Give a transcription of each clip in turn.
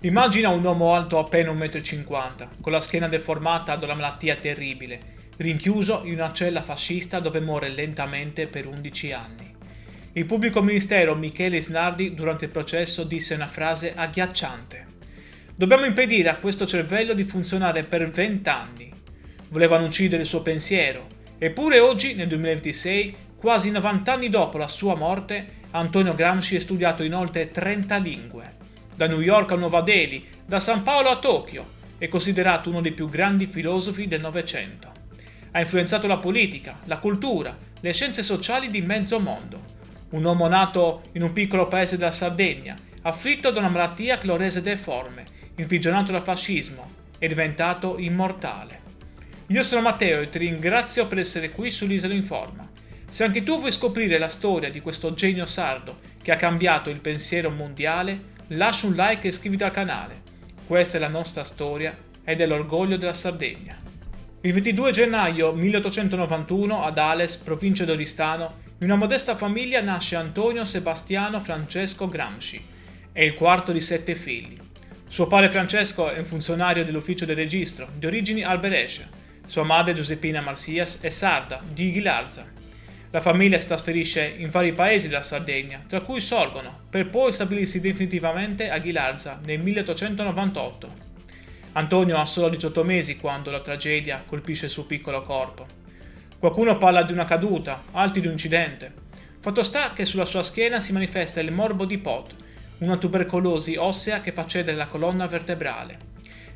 Immagina un uomo alto appena 1,50 m, con la schiena deformata da una malattia terribile, rinchiuso in una cella fascista dove muore lentamente per 11 anni. Il pubblico ministero Michele Snardi durante il processo disse una frase agghiacciante. Dobbiamo impedire a questo cervello di funzionare per 20 anni. Volevano uccidere il suo pensiero, eppure oggi, nel 2026, quasi 90 anni dopo la sua morte, Antonio Gramsci è studiato in oltre 30 lingue. Da New York a Nuova Delhi, da San Paolo a Tokyo, è considerato uno dei più grandi filosofi del Novecento. Ha influenzato la politica, la cultura, le scienze sociali di mezzo mondo. Un uomo nato in un piccolo paese della Sardegna, afflitto da una malattia che lo rese deforme, imprigionato dal fascismo, è diventato immortale. Io sono Matteo e ti ringrazio per essere qui sull'Isola in Forma. Se anche tu vuoi scoprire la storia di questo genio sardo che ha cambiato il pensiero mondiale, lascia un like e iscriviti al canale. Questa è la nostra storia ed è l'orgoglio della Sardegna. Il 22 gennaio 1891 ad Ales, provincia di Oristano, in una modesta famiglia nasce Antonio Sebastiano Francesco Gramsci. È il quarto di 7 figli. Suo padre Francesco è un funzionario dell'ufficio del registro, di origini alberesce. Sua madre Giuseppina Marsias è sarda, di Ghilarza. La famiglia si trasferisce in vari paesi della Sardegna, tra cui Sorgono, per poi stabilirsi definitivamente a Ghilarza nel 1898. Antonio ha solo 18 mesi quando la tragedia colpisce il suo piccolo corpo. Qualcuno parla di una caduta, altri di un incidente. Fatto sta che sulla sua schiena si manifesta il morbo di Pot, una tubercolosi ossea che fa cedere la colonna vertebrale.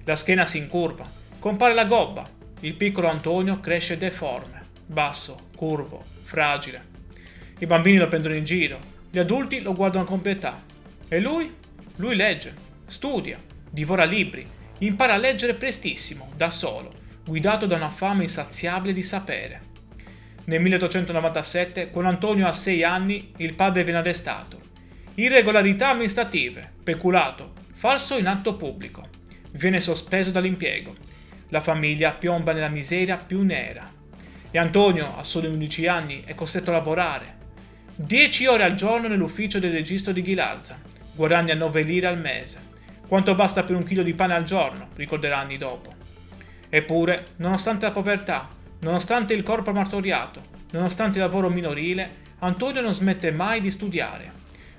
La schiena si incurva, compare la gobba. Il piccolo Antonio cresce deforme, basso, curvo, fragile. I bambini lo prendono in giro, gli adulti lo guardano con pietà. E lui? Lui legge, studia, divora libri, impara a leggere prestissimo, da solo, guidato da una fame insaziabile di sapere. Nel 1897, quando Antonio ha 6 anni, il padre viene arrestato. Irregolarità amministrative, peculato, falso in atto pubblico. Viene sospeso dall'impiego. La famiglia piomba nella miseria più nera. E Antonio, a soli 11 anni, è costretto a lavorare. 10 ore al giorno nell'ufficio del registro di Ghilarza. Guadagna 9 lire al mese. Quanto basta per un chilo di pane al giorno, ricorderà anni dopo. Eppure, nonostante la povertà, nonostante il corpo martoriato, nonostante il lavoro minorile, Antonio non smette mai di studiare.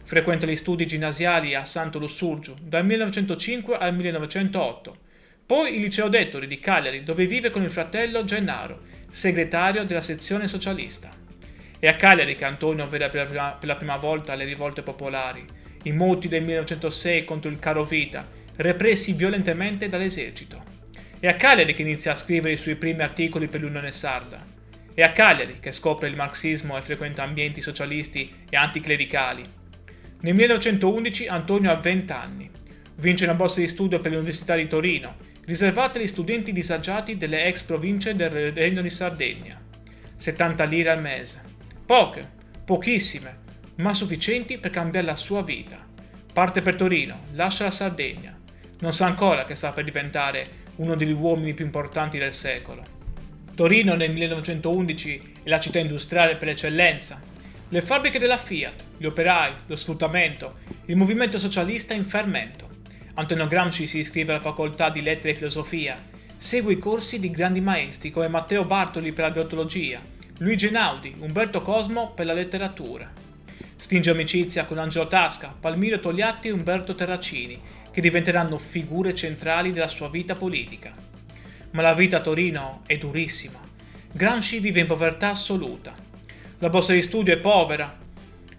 Frequenta gli studi ginnasiali a Santo Lussurgiu dal 1905 al 1908. Poi il liceo Dettori di Cagliari, dove vive con il fratello Gennaro, segretario della sezione socialista. È a Cagliari che Antonio vede per la prima volta le rivolte popolari, i moti del 1906 contro il carovita, repressi violentemente dall'esercito. È a Cagliari che inizia a scrivere i suoi primi articoli per l'Unione Sarda. È a Cagliari che scopre il marxismo e frequenta ambienti socialisti e anticlericali. Nel 1911 Antonio ha 20 anni. Vince una borsa di studio per l'Università di Torino, riservata agli studenti disagiati delle ex province del Regno di Sardegna. 70 lire al mese. Poche, pochissime, ma sufficienti per cambiare la sua vita. Parte per Torino, lascia la Sardegna. Non sa ancora che sta per diventare uno degli uomini più importanti del secolo. Torino nel 1911 è la città industriale per eccellenza. Le fabbriche della Fiat, gli operai, lo sfruttamento, il movimento socialista in fermento. Antonio Gramsci si iscrive alla facoltà di lettere e filosofia, segue i corsi di grandi maestri come Matteo Bartoli per la biologia, Luigi Einaudi, Umberto Cosmo per la letteratura. Stringe amicizia con Angelo Tasca, Palmiro Togliatti e Umberto Terracini, che diventeranno figure centrali della sua vita politica. Ma la vita a Torino è durissima. Gramsci vive in povertà assoluta. La borsa di studio è povera.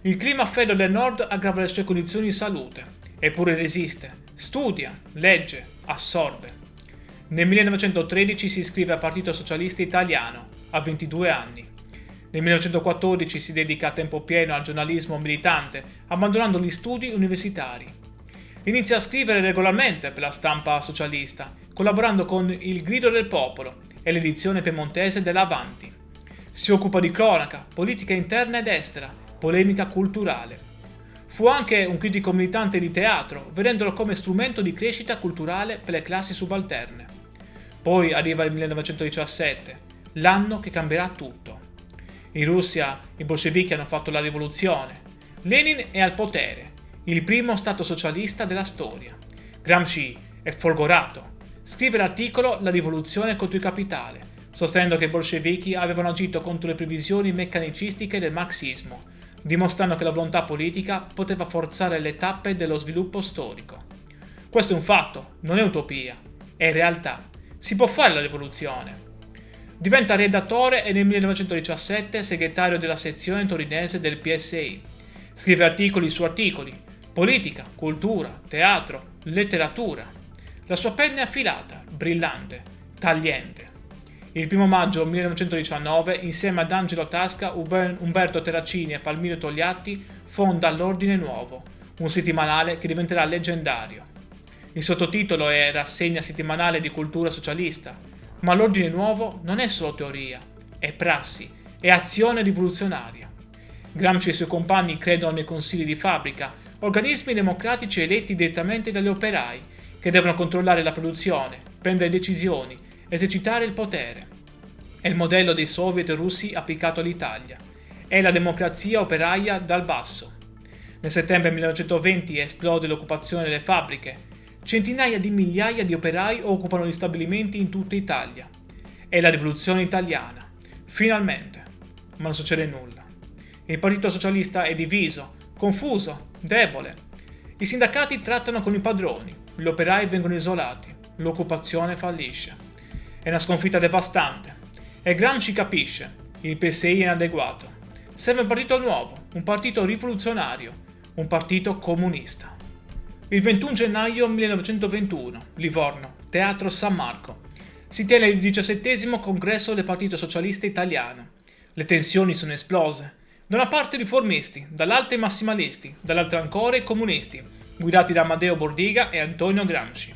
Il clima freddo del nord aggrava le sue condizioni di salute. Eppure resiste, studia, legge, assorbe. Nel 1913 si iscrive al Partito Socialista Italiano, a 22 anni. Nel 1914 si dedica a tempo pieno al giornalismo militante, abbandonando gli studi universitari. Inizia a scrivere regolarmente per la stampa socialista, collaborando con Il Grido del Popolo e l'edizione piemontese dell'Avanti. Si occupa di cronaca, politica interna ed estera, polemica culturale. Fu anche un critico militante di teatro, vedendolo come strumento di crescita culturale per le classi subalterne. Poi arriva il 1917, l'anno che cambierà tutto. In Russia i bolscevichi hanno fatto la rivoluzione. Lenin è al potere, il primo stato socialista della storia. Gramsci è folgorato. Scrive l'articolo La rivoluzione contro il capitale, sostenendo che i bolscevichi avevano agito contro le previsioni meccanicistiche del marxismo, dimostrando che la volontà politica poteva forzare le tappe dello sviluppo storico. Questo è un fatto, non è utopia, è realtà. Si può fare la rivoluzione. Diventa redattore e nel 1917 segretario della sezione torinese del PSI. Scrive articoli su articoli, politica, cultura, teatro, letteratura. La sua penna è affilata, brillante, tagliente. Il 1 maggio 1919, insieme ad Angelo Tasca, Umberto Terracini e Palmiro Togliatti, fonda l'Ordine Nuovo, un settimanale che diventerà leggendario. Il sottotitolo è Rassegna settimanale di cultura socialista, ma l'Ordine Nuovo non è solo teoria, è prassi, è azione rivoluzionaria. Gramsci e i suoi compagni credono nei consigli di fabbrica, organismi democratici eletti direttamente dagli operai, che devono controllare la produzione, prendere decisioni, esercitare il potere. È il modello dei soviet russi applicato all'Italia. È la democrazia operaia dal basso. Nel settembre 1920 esplode l'occupazione delle fabbriche. Centinaia di migliaia di operai occupano gli stabilimenti in tutta Italia. È la rivoluzione italiana. Finalmente. Ma non succede nulla. Il Partito Socialista è diviso, confuso, debole. I sindacati trattano con i padroni, gli operai vengono isolati, l'occupazione fallisce. È una sconfitta devastante. E Gramsci capisce, il PSI è inadeguato. Serve un partito nuovo, un partito rivoluzionario, un partito comunista. Il 21 gennaio 1921, Livorno, Teatro San Marco. Si tiene il 17° congresso del Partito Socialista Italiano. Le tensioni sono esplose. Da una parte i riformisti, dall'altra i massimalisti, dall'altra ancora i comunisti, guidati da Amadeo Bordiga e Antonio Gramsci.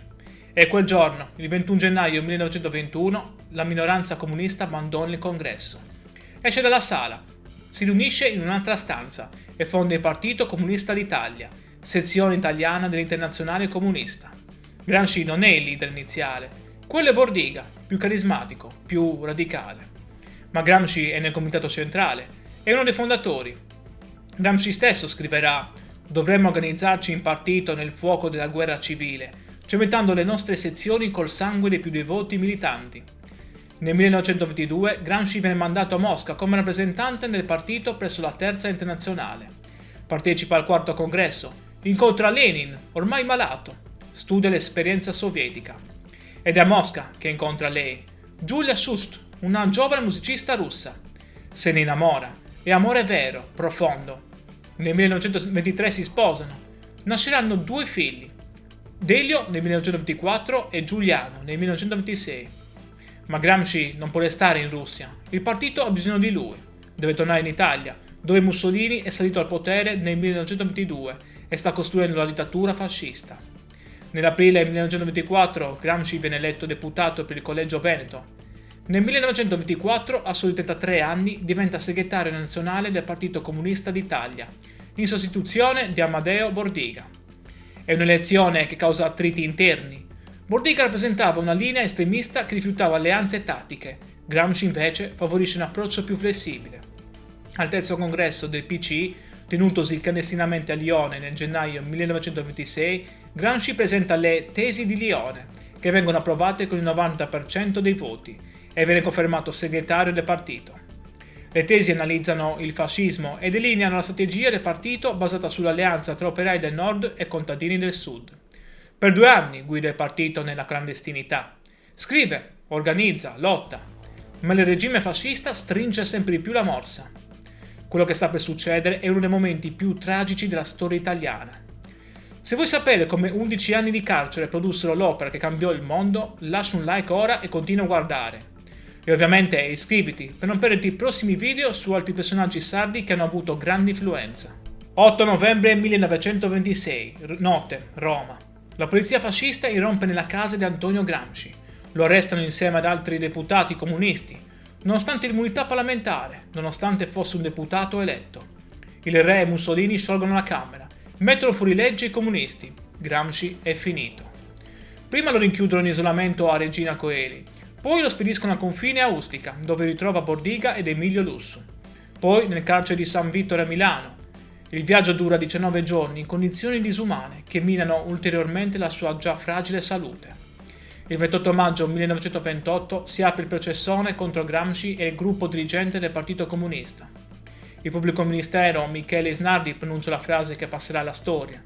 E quel giorno, il 21 gennaio 1921, la minoranza comunista abbandona il congresso. Esce dalla sala, si riunisce in un'altra stanza e fonda il Partito Comunista d'Italia, sezione italiana dell'Internazionale Comunista. Gramsci non è il leader iniziale, quello è Bordiga, più carismatico, più radicale. Ma Gramsci è nel comitato centrale, è uno dei fondatori. Gramsci stesso scriverà: «Dovremmo organizzarci in partito nel fuoco della guerra civile, cementando le nostre sezioni col sangue dei più devoti militanti». Nel 1922 Gramsci viene mandato a Mosca come rappresentante del partito presso la Terza Internazionale. Partecipa al 4° congresso, incontra Lenin, ormai malato, studia l'esperienza sovietica. Ed è a Mosca che incontra lei, Giulia Shust, una giovane musicista russa. Se ne innamora, e amore vero, profondo. Nel 1923 si sposano. Nasceranno 2 figli, Delio nel 1924 e Giuliano nel 1926. Ma Gramsci non può restare in Russia, il partito ha bisogno di lui, deve tornare in Italia, dove Mussolini è salito al potere nel 1922 e sta costruendo la dittatura fascista. Nell'aprile 1924 Gramsci viene eletto deputato per il Collegio Veneto. Nel 1924, a soli 33 anni, diventa segretario nazionale del Partito Comunista d'Italia, in sostituzione di Amadeo Bordiga. È un'elezione che causa attriti interni. Bordiga rappresentava una linea estremista che rifiutava alleanze tattiche, Gramsci invece favorisce un approccio più flessibile. Al 3° congresso del PCI, tenutosi clandestinamente a Lione nel gennaio 1926, Gramsci presenta le Tesi di Lione, che vengono approvate con il 90% dei voti, e viene confermato segretario del partito. Le tesi analizzano il fascismo e delineano la strategia del partito basata sull'alleanza tra operai del nord e contadini del sud. Per 2 anni guida il partito nella clandestinità. Scrive, organizza, lotta, ma il regime fascista stringe sempre di più la morsa. Quello che sta per succedere è uno dei momenti più tragici della storia italiana. Se vuoi sapere come 11 anni di carcere produssero l'opera che cambiò il mondo, lascia un like ora e continua a guardare. E ovviamente iscriviti per non perderti i prossimi video su altri personaggi sardi che hanno avuto grande influenza. 8 novembre 1926, notte, Roma. La polizia fascista irrompe nella casa di Antonio Gramsci. Lo arrestano insieme ad altri deputati comunisti, nonostante l'immunità parlamentare, nonostante fosse un deputato eletto. Il re e Mussolini sciolgono la Camera, mettono fuori legge i comunisti. Gramsci è finito. Prima lo rinchiudono in isolamento a Regina Coeli, poi lo spediscono al confine a Ustica, dove ritrova Bordiga ed Emilio Lussu. Poi nel carcere di San Vittore a Milano. Il viaggio dura 19 giorni in condizioni disumane che minano ulteriormente la sua già fragile salute. Il 28 maggio 1928 si apre il processone contro Gramsci e il gruppo dirigente del Partito Comunista. Il pubblico ministero Michele Isnardi pronuncia la frase che passerà alla storia: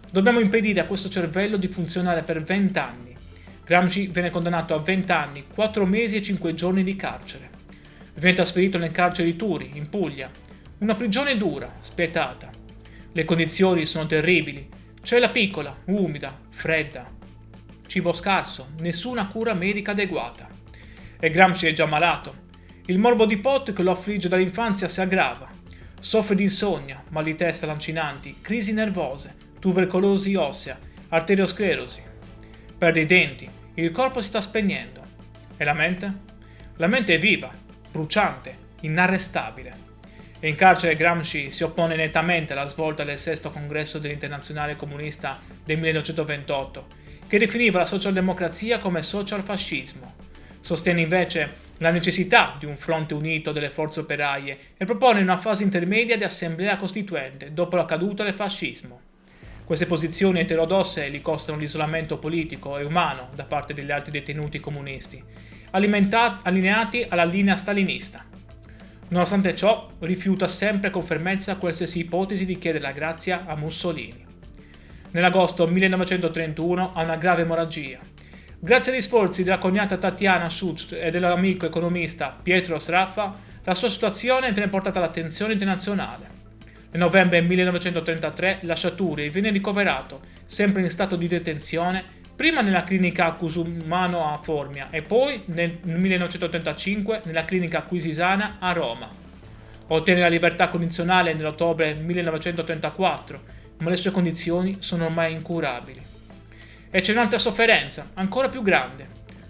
«Dobbiamo impedire a questo cervello di funzionare per 20 anni». Gramsci viene condannato a 20 anni, 4 mesi e 5 giorni di carcere. Viene trasferito nel carcere di Turi, in Puglia. Una prigione dura, spietata. Le condizioni sono terribili. Cella piccola, umida, fredda. Cibo scarso, nessuna cura medica adeguata. E Gramsci è già malato. Il morbo di Pot che lo affligge dall'infanzia si aggrava. Soffre di insonnia, mal di testa lancinanti, crisi nervose, tubercolosi ossea, arteriosclerosi. Perde i denti, il corpo si sta spegnendo. E la mente? La mente è viva, bruciante, inarrestabile. E in carcere Gramsci si oppone nettamente alla svolta del sesto congresso dell'Internazionale Comunista del 1928, che definiva la socialdemocrazia come socialfascismo. Sostiene invece la necessità di un fronte unito delle forze operaie e propone una fase intermedia di assemblea costituente dopo la caduta del fascismo. Queste posizioni eterodosse gli costano l'isolamento politico e umano da parte degli altri detenuti comunisti, allineati alla linea stalinista. Nonostante ciò, rifiuta sempre con fermezza qualsiasi ipotesi di chiedere la grazia a Mussolini. Nell'agosto 1931 ha una grave emorragia. Grazie agli sforzi della cognata Tatiana Schutz e dell'amico economista Pietro Sraffa, la sua situazione viene portata all'attenzione internazionale. Nel novembre 1933 lascia Turi e viene ricoverato, sempre in stato di detenzione, prima nella clinica Cusumano a Formia e poi nel 1935 nella clinica Quisisana a Roma. Ottiene la libertà condizionale nell'ottobre 1934, ma le sue condizioni sono ormai incurabili. E c'è un'altra sofferenza, ancora più grande.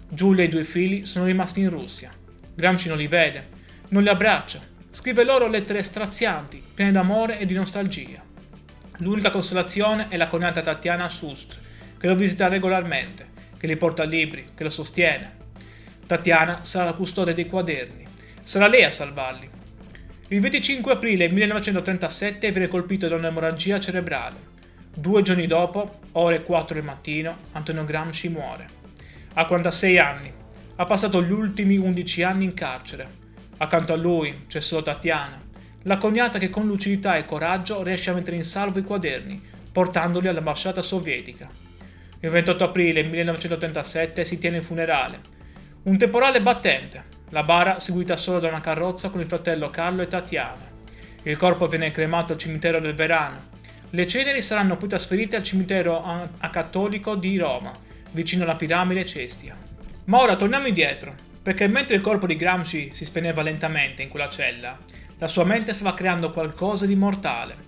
Giulia e i 2 figli sono rimasti in Russia. Gramsci non li vede, non li abbraccia, scrive loro lettere strazianti, piene d'amore e di nostalgia. L'unica consolazione è la cognata Tatiana Schutz, che lo visita regolarmente, che gli porta libri, che lo sostiene. Tatiana sarà la custode dei quaderni, sarà lei a salvarli. Il 25 aprile 1937 viene colpito da un'emorragia cerebrale. 2 giorni dopo, ore 4 del mattino, Antonio Gramsci muore. Ha 46 anni, ha passato gli ultimi 11 anni in carcere. Accanto a lui c'è solo Tatiana, la cognata che con lucidità e coraggio riesce a mettere in salvo i quaderni, portandoli all'ambasciata sovietica. Il 28 aprile 1937 si tiene il funerale. Un temporale battente, la bara seguita solo da una carrozza con il fratello Carlo e Tatiana. Il corpo viene cremato al cimitero del Verano. Le ceneri saranno poi trasferite al cimitero acattolico di Roma, vicino alla piramide Cestia. Ma ora torniamo indietro, perché mentre il corpo di Gramsci si spegneva lentamente in quella cella, la sua mente stava creando qualcosa di mortale.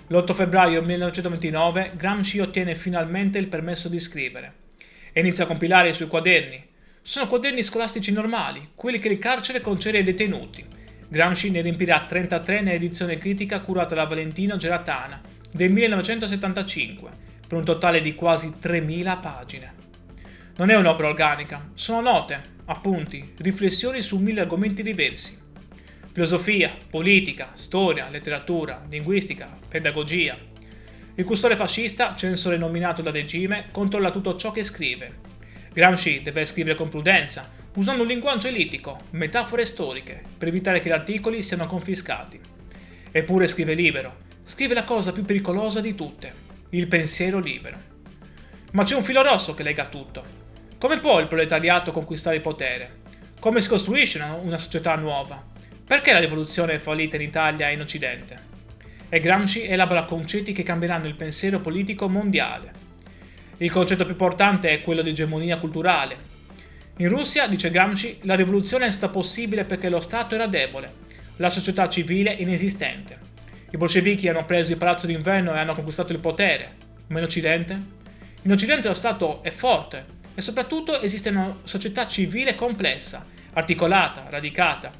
L'8 febbraio 1929 Gramsci ottiene finalmente il permesso di scrivere e inizia a compilare i suoi quaderni. Sono quaderni scolastici normali, quelli che il carcere concede ai detenuti. Gramsci ne riempirà 33 nell'edizione critica curata da Valentino Geratana del 1975, per un totale di quasi 3000 pagine. Non è un'opera organica, sono note, appunti, riflessioni su 1000 argomenti diversi. Filosofia, politica, storia, letteratura, linguistica, pedagogia. Il custode fascista, censore nominato dal regime, controlla tutto ciò che scrive. Gramsci deve scrivere con prudenza, usando un linguaggio elitico, metafore storiche, per evitare che gli articoli siano confiscati. Eppure scrive libero, scrive la cosa più pericolosa di tutte, il pensiero libero. Ma c'è un filo rosso che lega tutto. Come può il proletariato conquistare il potere? Come si costruisce una società nuova? Perché la rivoluzione è fallita in Italia e in Occidente? E Gramsci elabora concetti che cambieranno il pensiero politico mondiale. Il concetto più importante è quello di egemonia culturale. In Russia, dice Gramsci, la rivoluzione è stata possibile perché lo Stato era debole, la società civile inesistente. I bolscevichi hanno preso il palazzo d'inverno e hanno conquistato il potere. Ma in Occidente? In Occidente lo Stato è forte e soprattutto esiste una società civile complessa, articolata, radicata.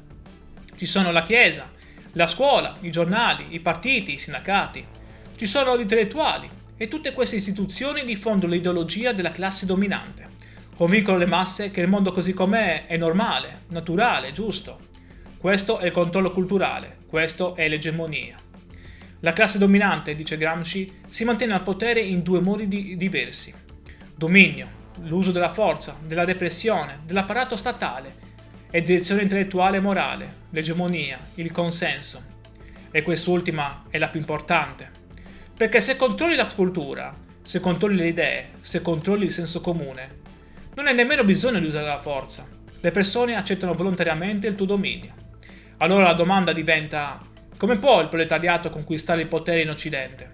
Ci sono la Chiesa, la scuola, i giornali, i partiti, i sindacati. Ci sono gli intellettuali e tutte queste istituzioni diffondono l'ideologia della classe dominante. Convincono le masse che il mondo così com'è è normale, naturale, giusto. Questo è il controllo culturale, questo è l'egemonia. La classe dominante, dice Gramsci, si mantiene al potere in due modi diversi. Dominio, l'uso della forza, della repressione, dell'apparato statale, e direzione intellettuale e morale, l'egemonia, il consenso. E quest'ultima è la più importante. Perché se controlli la cultura, se controlli le idee, se controlli il senso comune, non hai nemmeno bisogno di usare la forza. Le persone accettano volontariamente il tuo dominio. Allora la domanda diventa: come può il proletariato conquistare il potere in Occidente?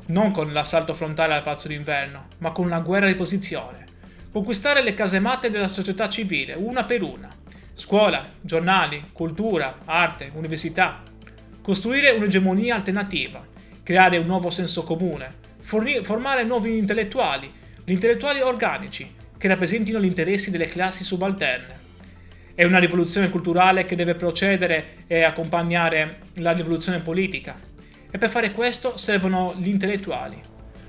Non con l'assalto frontale al Palazzo d'Inverno, ma con una guerra di posizione. Conquistare le casematte della società civile, una per una. Scuola, giornali, cultura, arte, università. Costruire un'egemonia alternativa, creare un nuovo senso comune, formare nuovi intellettuali, gli intellettuali organici, che rappresentino gli interessi delle classi subalterne. È una rivoluzione culturale che deve procedere e accompagnare la rivoluzione politica. E per fare questo servono gli intellettuali.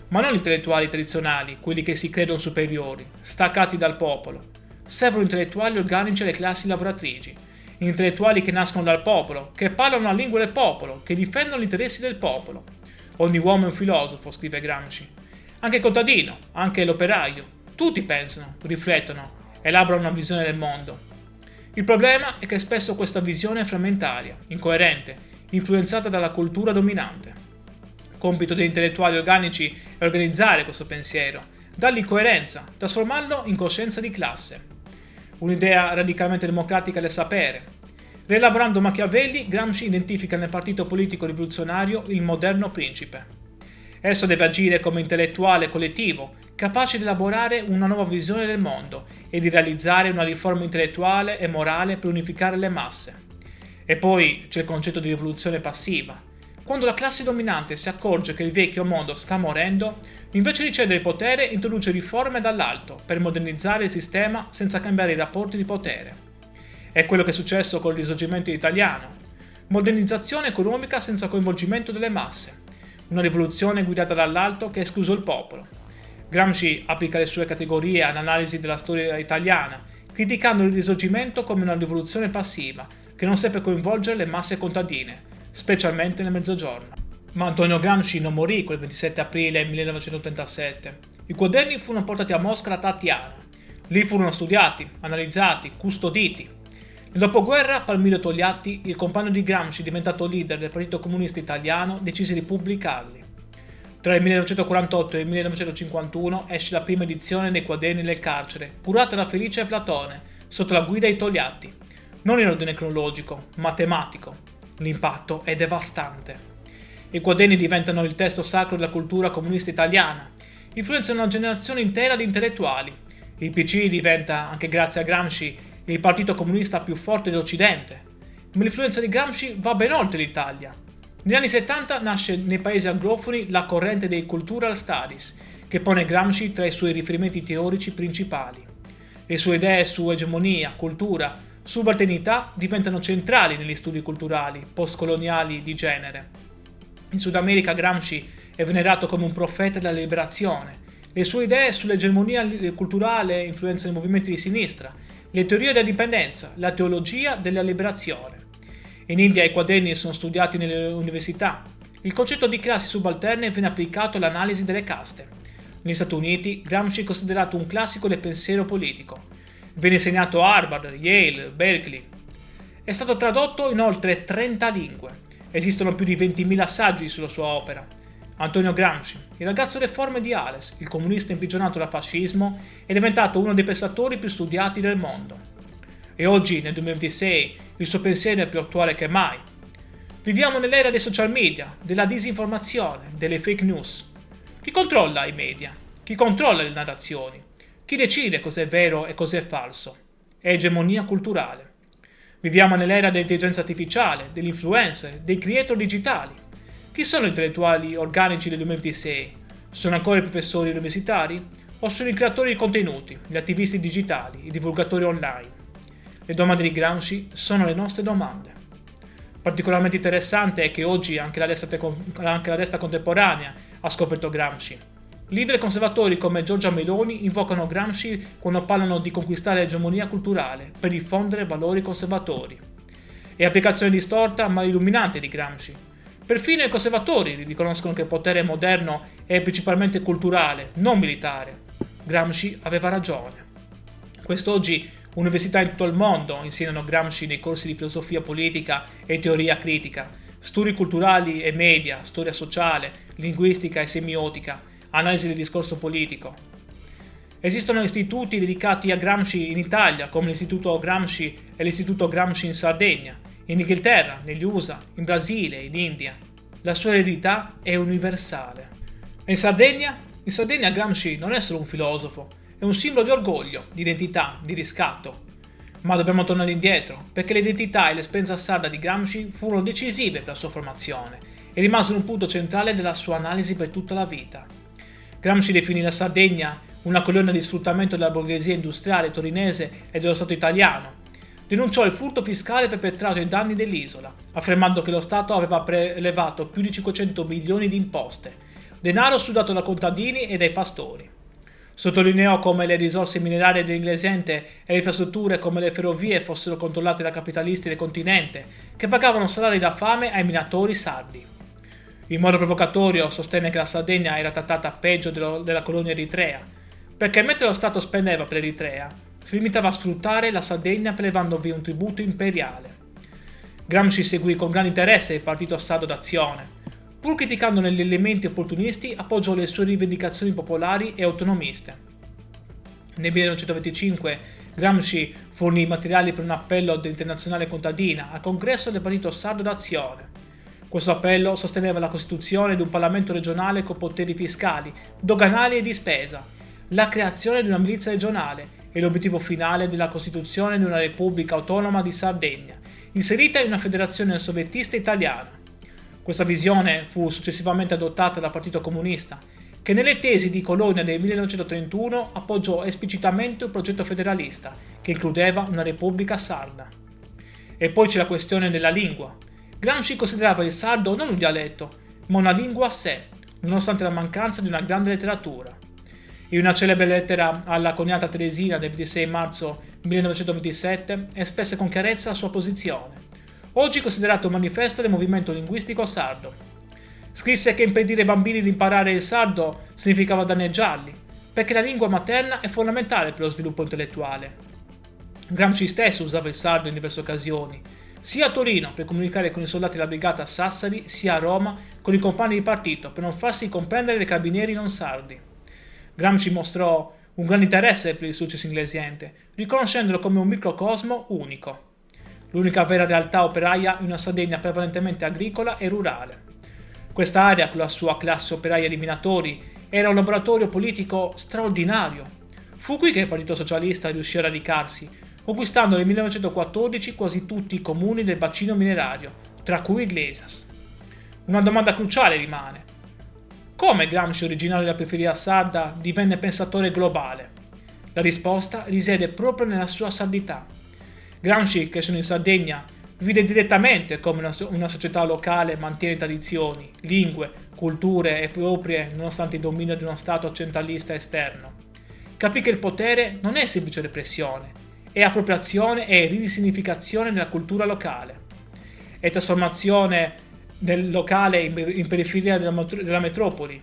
Ma non gli intellettuali tradizionali, quelli che si credono superiori, staccati dal popolo. Servono intellettuali organici alle classi lavoratrici, intellettuali che nascono dal popolo, che parlano la lingua del popolo, che difendono gli interessi del popolo. Ogni uomo è un filosofo, scrive Gramsci. Anche il contadino, anche l'operaio. Tutti pensano, riflettono, elaborano una visione del mondo. Il problema è che spesso questa visione è frammentaria, incoerente, influenzata dalla cultura dominante. Compito degli intellettuali organici è organizzare questo pensiero, dargli coerenza, trasformarlo in coscienza di classe. Un'idea radicalmente democratica del sapere. Rielaborando Machiavelli, Gramsci identifica nel partito politico rivoluzionario il moderno principe. Esso deve agire come intellettuale collettivo, capace di elaborare una nuova visione del mondo e di realizzare una riforma intellettuale e morale per unificare le masse. E poi c'è il concetto di rivoluzione passiva. Quando la classe dominante si accorge che il vecchio mondo sta morendo, invece di cedere il potere introduce riforme dall'alto per modernizzare il sistema senza cambiare i rapporti di potere. È quello che è successo con il risorgimento italiano. Modernizzazione economica senza coinvolgimento delle masse. Una rivoluzione guidata dall'alto che ha escluso il popolo. Gramsci applica le sue categorie all'analisi della storia italiana, criticando il risorgimento come una rivoluzione passiva, che non seppe coinvolgere le masse contadine, specialmente nel Mezzogiorno. Ma Antonio Gramsci non morì quel 27 aprile 1937. I quaderni furono portati a Mosca da Tatiana. Lì furono studiati, analizzati, custoditi. Nel dopoguerra Palmiro Togliatti, il compagno di Gramsci diventato leader del Partito Comunista Italiano, decise di pubblicarli. Tra il 1948 e il 1951 esce la prima edizione dei quaderni del carcere, curata da Felice Platone, sotto la guida di Togliatti. Non in ordine cronologico, ma tematico. L'impatto è devastante. I quaderni diventano il testo sacro della cultura comunista italiana, influenzano una generazione intera di intellettuali. Il PC diventa, anche grazie a Gramsci, il partito comunista più forte d'Occidente. Ma l'influenza di Gramsci va ben oltre l'Italia. Negli anni 70 nasce nei paesi anglofoni la corrente dei Cultural Studies, che pone Gramsci tra i suoi riferimenti teorici principali. Le sue idee su egemonia, cultura, subalternità diventano centrali negli studi culturali postcoloniali di genere. In Sud America Gramsci è venerato come un profeta della liberazione. Le sue idee sull'egemonia culturale influenzano i movimenti di sinistra, le teorie della dipendenza, la teologia della liberazione. In India i quaderni sono studiati nelle università. Il concetto di classi subalterne viene applicato all'analisi delle caste. Negli Stati Uniti Gramsci è considerato un classico del pensiero politico. Viene insegnato a Harvard, Yale, Berkeley. È stato tradotto in oltre 30 lingue. Esistono più di 20.000 saggi sulla sua opera. Antonio Gramsci, il ragazzo deforme di Ales, il comunista imprigionato dal fascismo, è diventato uno dei pensatori più studiati del mondo. E oggi, nel 2026, il suo pensiero è più attuale che mai. Viviamo nell'era dei social media, della disinformazione, delle fake news. Chi controlla i media? Chi controlla le narrazioni? Chi decide cos'è vero e cos'è falso? È egemonia culturale. Viviamo nell'era dell'intelligenza artificiale, degli influencer, dei creator digitali. Chi sono gli intellettuali organici del 2026? Sono ancora i professori universitari? O sono i creatori di contenuti, gli attivisti digitali, i divulgatori online? Le domande di Gramsci sono le nostre domande. Particolarmente interessante è che oggi anche la destra contemporanea ha scoperto Gramsci. Leader conservatori come Giorgia Meloni invocano Gramsci quando parlano di conquistare l'egemonia culturale per diffondere valori conservatori. È applicazione distorta ma illuminante di Gramsci. Perfino i conservatori riconoscono che il potere moderno è principalmente culturale, non militare. Gramsci aveva ragione. Quest'oggi università in tutto il mondo insegnano Gramsci nei corsi di filosofia politica e teoria critica, studi culturali e media, storia sociale, linguistica e semiotica, analisi del discorso politico. Esistono istituti dedicati a Gramsci in Italia, come l'Istituto Gramsci e l'Istituto Gramsci in Sardegna, in Inghilterra, negli USA, in Brasile, in India. La sua eredità è universale. E in Sardegna? In Sardegna Gramsci non è solo un filosofo, è un simbolo di orgoglio, di identità, di riscatto. Ma dobbiamo tornare indietro, perché l'identità e l'esperienza sarda di Gramsci furono decisive per la sua formazione e rimasero un punto centrale della sua analisi per tutta la vita. Gramsci definì la Sardegna una colonna di sfruttamento della borghesia industriale torinese e dello Stato italiano. Denunciò il furto fiscale perpetrato ai danni dell'isola, affermando che lo Stato aveva prelevato più di 500 milioni di imposte, denaro sudato da contadini e dai pastori. Sottolineò come le risorse minerarie dell'Inglesente e le infrastrutture come le ferrovie fossero controllate da capitalisti del continente, che pagavano salari da fame ai minatori sardi. In modo provocatorio sostenne che la Sardegna era trattata peggio della colonia eritrea, perché mentre lo Stato spendeva per l'Eritrea, si limitava a sfruttare la Sardegna prelevandovi un tributo imperiale. Gramsci seguì con grande interesse il partito sardo d'azione. Pur criticandone gli elementi opportunisti, appoggiò le sue rivendicazioni popolari e autonomiste. Nel 1925 Gramsci fornì i materiali per un appello dell'Internazionale Contadina al congresso del partito sardo d'azione. Questo appello sosteneva la costituzione di un Parlamento regionale con poteri fiscali, doganali e di spesa, la creazione di una milizia regionale e l'obiettivo finale della costituzione di una Repubblica Autonoma di Sardegna, inserita in una federazione soviettista italiana. Questa visione fu successivamente adottata dal Partito Comunista, che nelle tesi di Colonia del 1931 appoggiò esplicitamente un progetto federalista che includeva una Repubblica sarda. E poi c'è la questione della lingua. Gramsci considerava il sardo non un dialetto, ma una lingua a sé, nonostante la mancanza di una grande letteratura. In una celebre lettera alla coniata Teresina del 26 marzo 1927 espresse con chiarezza la sua posizione, oggi considerato un manifesto del movimento linguistico sardo. Scrisse che impedire ai bambini di imparare il sardo significava danneggiarli, perché la lingua materna è fondamentale per lo sviluppo intellettuale. Gramsci stesso usava il sardo in diverse occasioni, sia a Torino per comunicare con i soldati della brigata a Sassari, sia a Roma con i compagni di partito per non farsi comprendere dai carabinieri non sardi. Gramsci mostrò un grande interesse per il successo inglesiente, riconoscendolo come un microcosmo unico, l'unica vera realtà operaia in una Sardegna prevalentemente agricola e rurale. Questa area, con la sua classe operaia di minatori, era un laboratorio politico straordinario. Fu qui che il Partito Socialista riuscì a radicarsi, conquistando nel 1914 quasi tutti i comuni del bacino minerario, tra cui Iglesias. Una domanda cruciale rimane: come Gramsci, originario della periferia sarda, divenne pensatore globale? La risposta risiede proprio nella sua sardità. Gramsci, crescendo in Sardegna, vide direttamente come una società locale mantiene tradizioni, lingue, culture e proprie nonostante il dominio di uno Stato centralista esterno. Capì che il potere non è semplice repressione, è appropriazione e risignificazione della cultura locale. È trasformazione del locale in periferia della metropoli.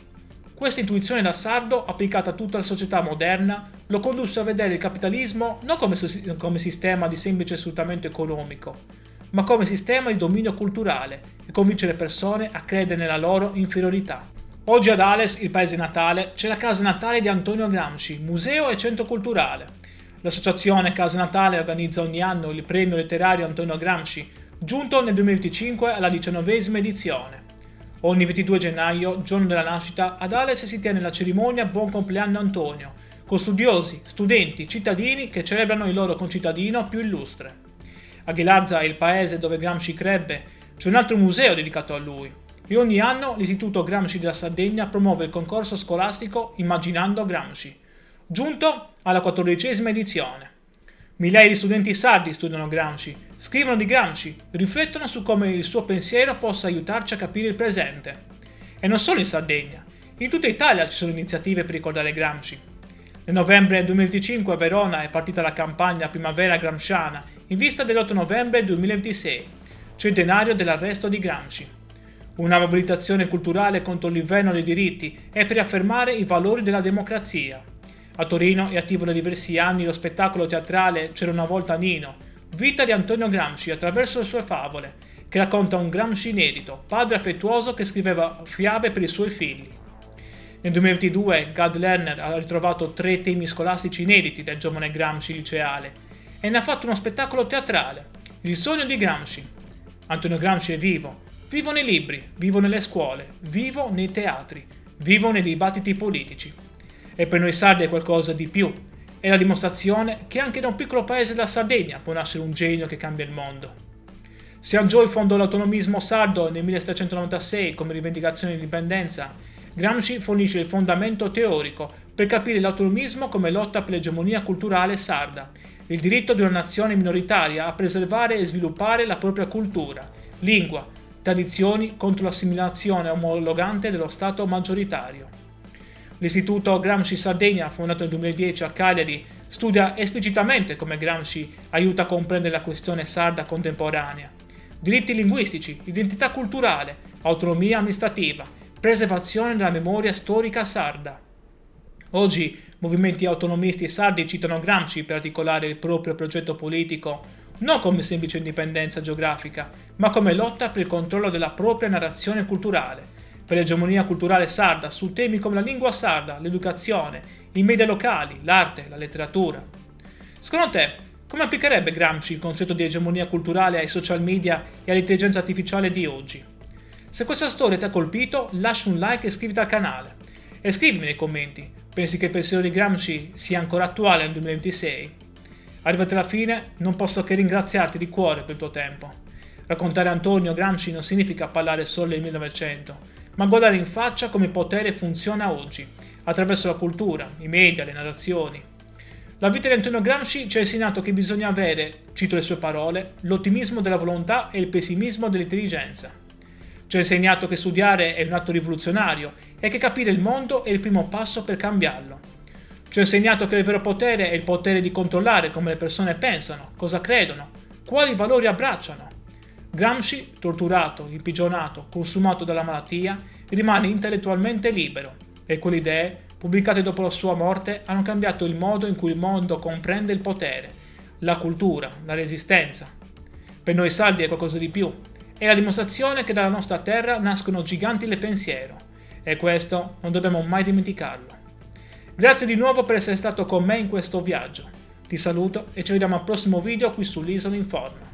Questa intuizione da sardo, applicata a tutta la società moderna, lo condusse a vedere il capitalismo non come sistema di semplice sfruttamento economico, ma come sistema di dominio culturale e convincere le persone a credere nella loro inferiorità. Oggi ad Ales, il paese natale, c'è la casa natale di Antonio Gramsci, museo e centro culturale. L'associazione Casa Natale organizza ogni anno il premio letterario Antonio Gramsci, giunto nel 2025 alla 19ª edizione. Ogni 22 gennaio, giorno della nascita, ad Ales si tiene la cerimonia Buon compleanno Antonio, con studiosi, studenti, cittadini che celebrano il loro concittadino più illustre. A Ghilarza, il paese dove Gramsci crebbe, c'è un altro museo dedicato a lui, e ogni anno l'Istituto Gramsci della Sardegna promuove il concorso scolastico Immaginando Gramsci, giunto alla 14ª edizione. Migliaia di studenti sardi studiano Gramsci, scrivono di Gramsci, riflettono su come il suo pensiero possa aiutarci a capire il presente. E non solo in Sardegna, in tutta Italia ci sono iniziative per ricordare Gramsci. Nel novembre 2025 a Verona è partita la campagna Primavera Gramsciana in vista dell'8 novembre 2026, centenario dell'arresto di Gramsci. una mobilitazione culturale contro il livello dei diritti e per affermare i valori della democrazia. A Torino è attivo da diversi anni lo spettacolo teatrale C'era una volta Nino, vita di Antonio Gramsci attraverso le sue favole, che racconta un Gramsci inedito, padre affettuoso che scriveva fiabe per i suoi figli. Nel 2022 Gad Lerner ha ritrovato 3 temi scolastici inediti del giovane Gramsci liceale e ne ha fatto uno spettacolo teatrale, Il sogno di Gramsci. Antonio Gramsci è vivo, vivo nei libri, vivo nelle scuole, vivo nei teatri, vivo nei dibattiti politici. E per noi sardi è qualcosa di più, è la dimostrazione che anche da un piccolo paese della Sardegna può nascere un genio che cambia il mondo. Sian Gioia fondò l'autonomismo sardo nel 1796 come rivendicazione di indipendenza. Gramsci fornisce il fondamento teorico per capire l'autonomismo come lotta per l'egemonia culturale sarda, il diritto di una nazione minoritaria a preservare e sviluppare la propria cultura, lingua, tradizioni contro l'assimilazione omologante dello Stato maggioritario. L'Istituto Gramsci Sardegna, fondato nel 2010 a Cagliari, studia esplicitamente come Gramsci aiuta a comprendere la questione sarda contemporanea. Diritti linguistici, identità culturale, autonomia amministrativa, preservazione della memoria storica sarda. Oggi movimenti autonomisti sardi citano Gramsci per articolare il proprio progetto politico non come semplice indipendenza geografica, ma come lotta per il controllo della propria narrazione culturale, per l'egemonia culturale sarda su temi come la lingua sarda, l'educazione, i media locali, l'arte, la letteratura. Secondo te, come applicherebbe Gramsci il concetto di egemonia culturale ai social media e all'intelligenza artificiale di oggi? Se questa storia ti ha colpito, lascia un like e iscriviti al canale. E scrivimi nei commenti, pensi che il pensiero di Gramsci sia ancora attuale nel 2026? Arrivati alla fine, non posso che ringraziarti di cuore per il tuo tempo. Raccontare Antonio Gramsci non significa parlare solo del 1900, ma guardare in faccia come il potere funziona oggi, attraverso la cultura, i media, le narrazioni. La vita di Antonio Gramsci ci ha insegnato che bisogna avere, cito le sue parole, l'ottimismo della volontà e il pessimismo dell'intelligenza. Ci ha insegnato che studiare è un atto rivoluzionario e che capire il mondo è il primo passo per cambiarlo. Ci ha insegnato che il vero potere è il potere di controllare come le persone pensano, cosa credono, quali valori abbracciano. Gramsci, torturato, imprigionato, consumato dalla malattia, rimane intellettualmente libero e quelle idee, pubblicate dopo la sua morte, hanno cambiato il modo in cui il mondo comprende il potere, la cultura, la resistenza. Per noi sardi è qualcosa di più. È la dimostrazione che dalla nostra terra nascono giganti del pensiero e questo non dobbiamo mai dimenticarlo. Grazie di nuovo per essere stato con me in questo viaggio. Ti saluto e ci vediamo al prossimo video qui sull'Isola Informa.